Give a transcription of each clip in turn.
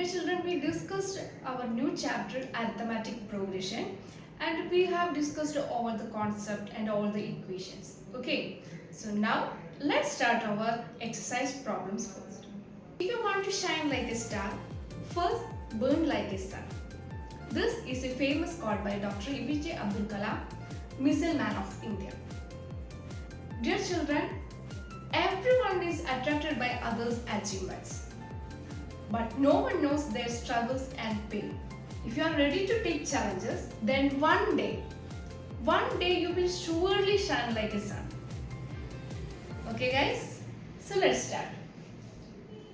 Dear children, we discussed our new chapter arithmetic progression and we have discussed all the concept and all the equations. Okay, so now let's start our exercise problems first. If you want to shine like a star, first burn like a sun. This is a famous quote by Dr. APJ Abdul Kalam, Missile Man of India. Dear children, everyone is attracted by others' achievements, but no one knows their struggles and pain. If you are ready to take challenges, then one day you will surely shine like a sun. Okay guys, so let's start.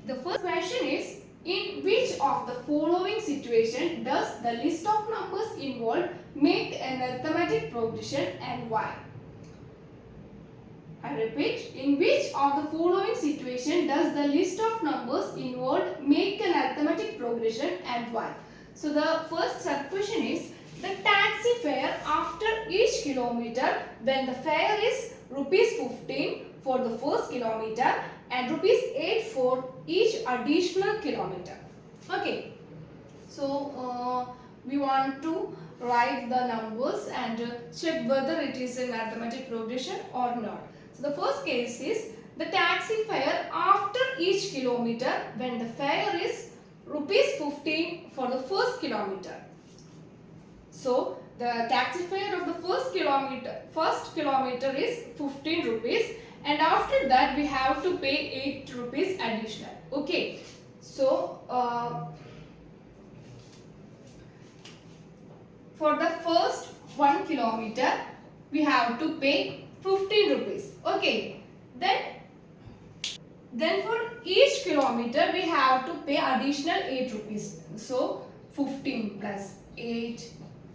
The first question is, in which of the following situation does the list of numbers involved make an arithmetic progression and why? I repeat, in which of the following situation does the list of numbers involved make an arithmetic progression and why? So the first sub question is, the taxi fare after each kilometer when the fare is rupees 15 for the first kilometer and rupees 8 for each additional kilometer. Okay, so we want to write the numbers and check whether it is an arithmetic progression or not. So the first case is the taxi fare after each kilometer when the fare is rupees 15 for the first kilometer. So the taxi fare of the first kilometer is 15 rupees and after that we have to pay 8 rupees additional. Okay. So for the first 1 kilometer we have to pay 15 rupees. Okay, then for each kilometer we have to pay additional 8 rupees. So 15 plus 8,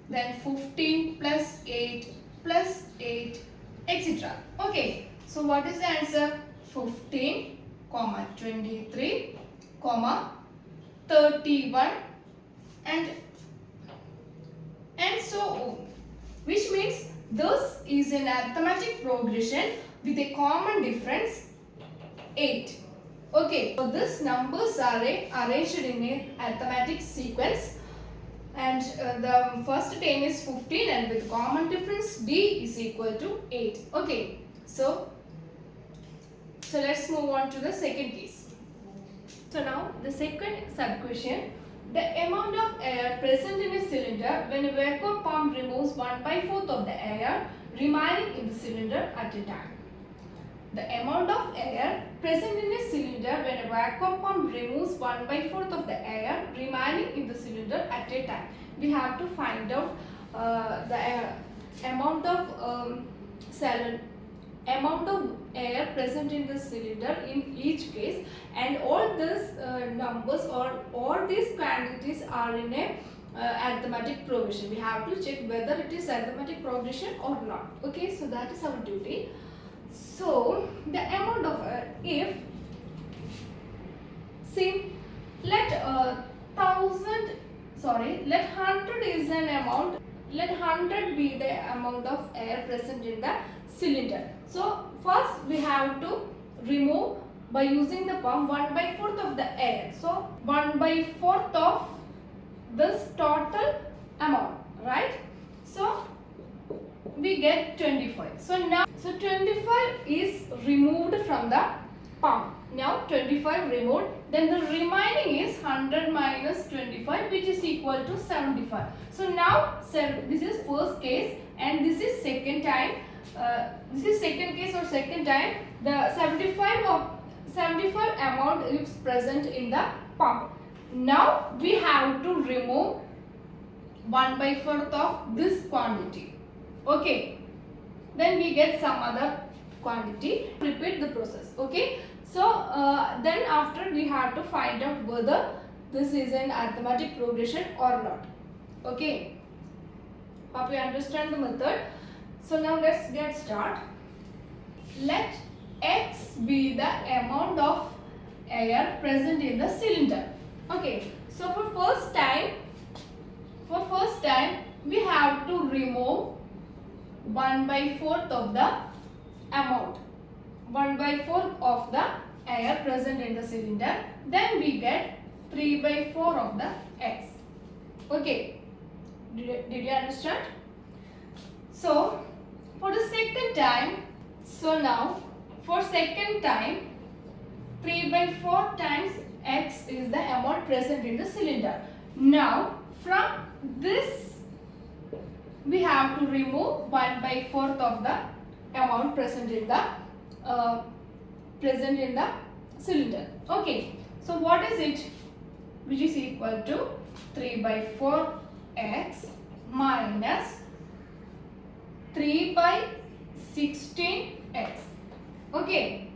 then 15 plus 8 plus 8, etc. Okay, so what is the answer? 15, 23, 31 and so on, which means this is an arithmetic progression with a common difference 8. Okay, so these numbers are arranged in an arithmetic sequence and the first term is 15 and with common difference d is equal to 8. Okay, so let's move on to the second case. So now the second sub question. The amount of air present in a cylinder when a vacuum pump removes 1/4 of the air remaining in the cylinder at a time. The amount of air present in a cylinder when a vacuum pump removes 1/4 of the air remaining in the cylinder at a time. We have to find out the amount of air present in the cylinder in each case, and all these numbers or all these quantities are in a arithmetic progression. We have to check whether it is arithmetic progression or not. Okay, so that is our duty. So the amount of if see let 100 is an amount, let 100 be the amount of air present in the cylinder. So first we have to remove by using the pump 1/4 of the air. So 1/4 of this total amount, right? So we get 25. So 25 is removed from the pump. Now 25 removed, then the remaining is 100 minus 25, which is equal to 75. So now this is first case and this is second time. This is second case or second time. The 75 amount is present in the pump. Now we have to remove 1/4 of this quantity. Okay, then we get some other quantity. Repeat the process. Okay, so then after we have to find out whether this is an arithmetic progression or not. Okay, hope you understand the method. So now let's get start. Let X be the amount of air present in the cylinder. Okay, so for first time we have to remove 1/4 of the amount, 1/4 of the air present in the cylinder. Then we get 3 by 4 of the x. Okay, did you understand? So for the second time, so now for second time 3 by 4 times x is the amount present in the cylinder. Now from this we have to remove 1 by 4th of the amount present in the cylinder. Okay, so what is it? Which is equal to 3 by 4 x minus 3 by 16 x. Okay,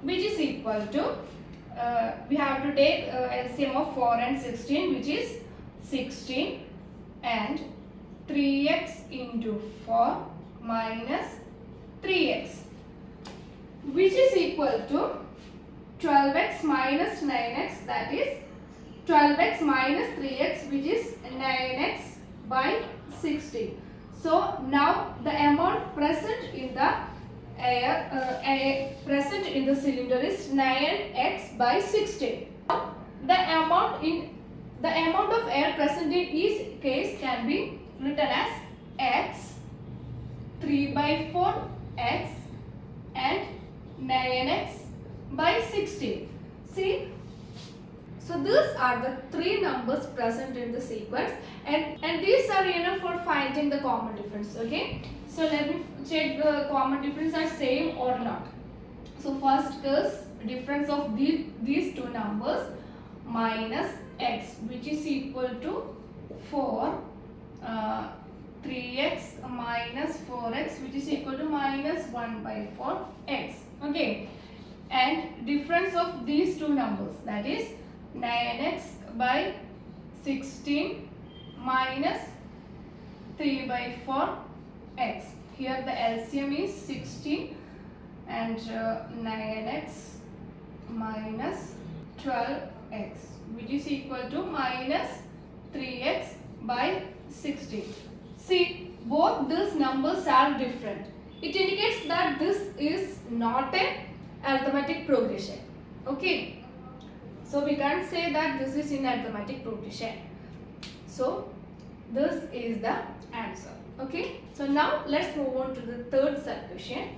which is equal to we have to take LCM of 4 and 16, which is 16, and 3x into 4 minus 3x, which is equal to 12x minus 9x, that is 12x minus 3x, which is 9x by 16. So now the amount present in the present in the cylinder is 9x by 16. The amount of air present in each case can be written as x, 3 by 4 x, and 9x by 16. See, so these are the three numbers present in the sequence, and these are enough for finding the common difference. Okay, so let me check the common difference are same or not. So first is difference of these two numbers, minus x, which is equal to 4, 3x minus 4x, which is equal to minus 1 by 4x. Okay, and difference of these two numbers, that is 9x by 16 minus 3 by 4x. Here the LCM is 16 and 9x minus 12x, which is equal to minus 3x by 16. See, both these numbers are different. It indicates that this is not an arithmetic progression. Okay, so we can't say that this is in arithmetic progression. So this is the answer. Okay, so now let's move on to the third sub question.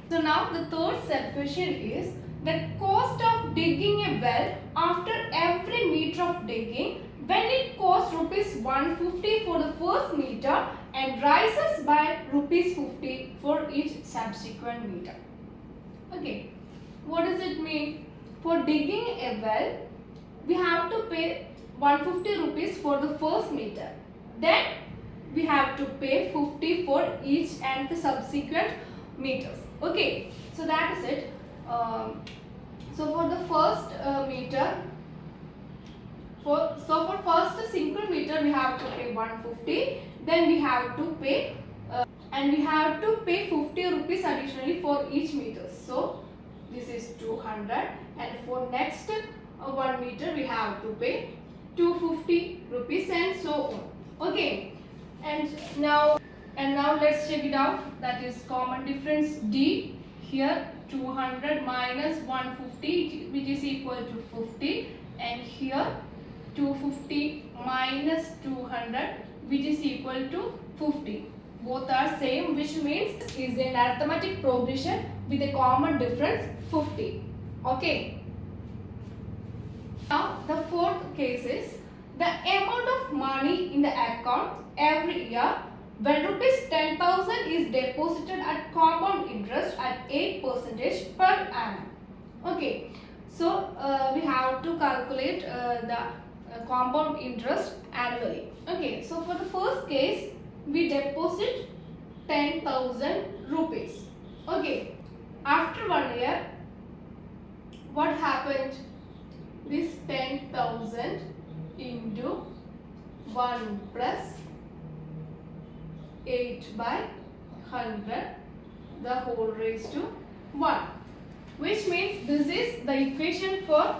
So now the third sub question is the cost of digging a well after every meter of digging, when it costs rupees 150 for the first meter and rises by rupees 50 for each subsequent meter. Okay, what does it mean? For digging a well, we have to pay 150 rupees for the first meter. Then we have to pay 50 for each and the subsequent meters. Okay, so that is it. So for the first meter, for first single meter we have to pay 150. Then we have to pay and we have to pay 50 rupees additionally for each meter. So this is 200, and for next 1 meter we have to pay 250 rupees and so on. Okay, and now let's check it out. That is common difference D. Here 200 minus 150, which is equal to 50, and here 250 minus 200, which is equal to 50. Both are same, which means is an arithmetic progression with a common difference 50. Okay. Now the fourth case is the amount of money in the account every year when rupees 10,000 is deposited at compound interest at 8% per annum. Okay, so we have to calculate the compound interest annually. Okay, so for the first case we deposit 10,000 rupees. Okay, after 1 year, what happened? This 10,000 into 1 plus 8 by 100, the whole raised to 1, which means this is the equation for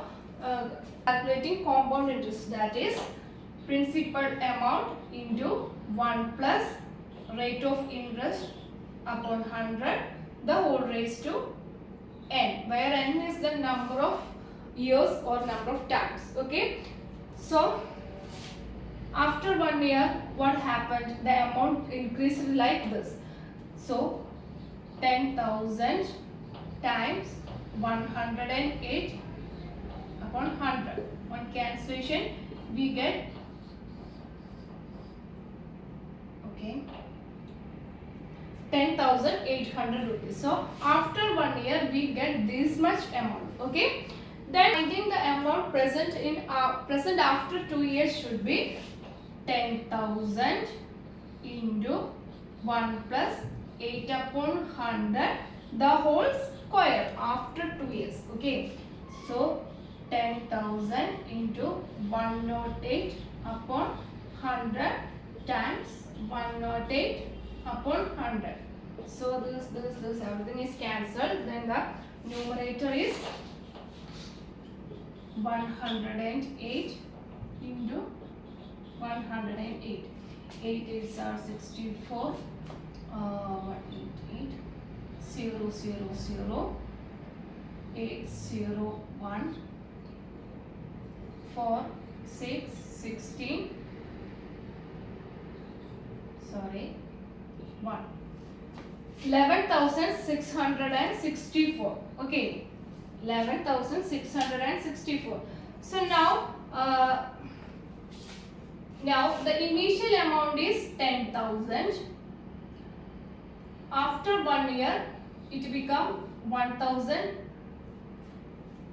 calculating compound interest, that is principal amount into 1 plus rate of interest upon 100, the whole raised to n, where n is the number of years or number of times. Okay, so after 1 year, what happened? The amount increased like this. So 10,000 times 108 upon 100. On cancellation, we get, okay, 10,800 rupees. So after 1 year, we get this much amount. Okay. Then finding the amount present present after 2 years should be 10,000 into 1 plus 8 upon 100, the whole square after 2 years. Okay. So 10,000 into 108 upon 100 times 108 upon 100. So this everything is cancelled. Then the numerator is 108 into 108. 8 is 64. 188 0 0 0 8 0 1 4 6 16. Sorry, 1. 11,664. Okay, 11,664. So now the initial amount is 10,000. After 1 year, it become 1,000,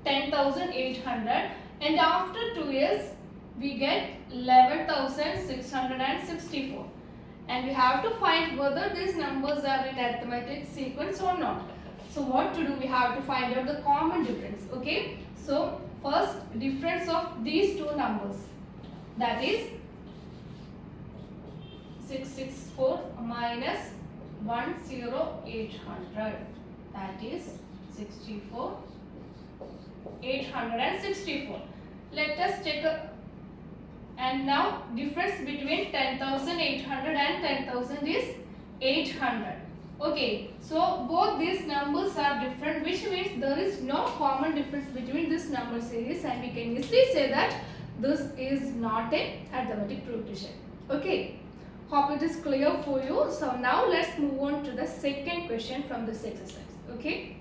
10,800, and after 2 years, we get 11,664. And we have to find whether these numbers are in arithmetic sequence or not. So what to do? We have to find out the common difference. Okay. So first, difference of these two numbers, that is 664 minus 10800, that is 64 864. Let us check and now difference between 10,800 and 10,000 is 800. Okay, so both these numbers are different, which means there is no common difference between this number series, and we can easily say that this is not a arithmetic progression. Okay, hope it is clear for you. So now let's move on to the second question from this exercise. Okay.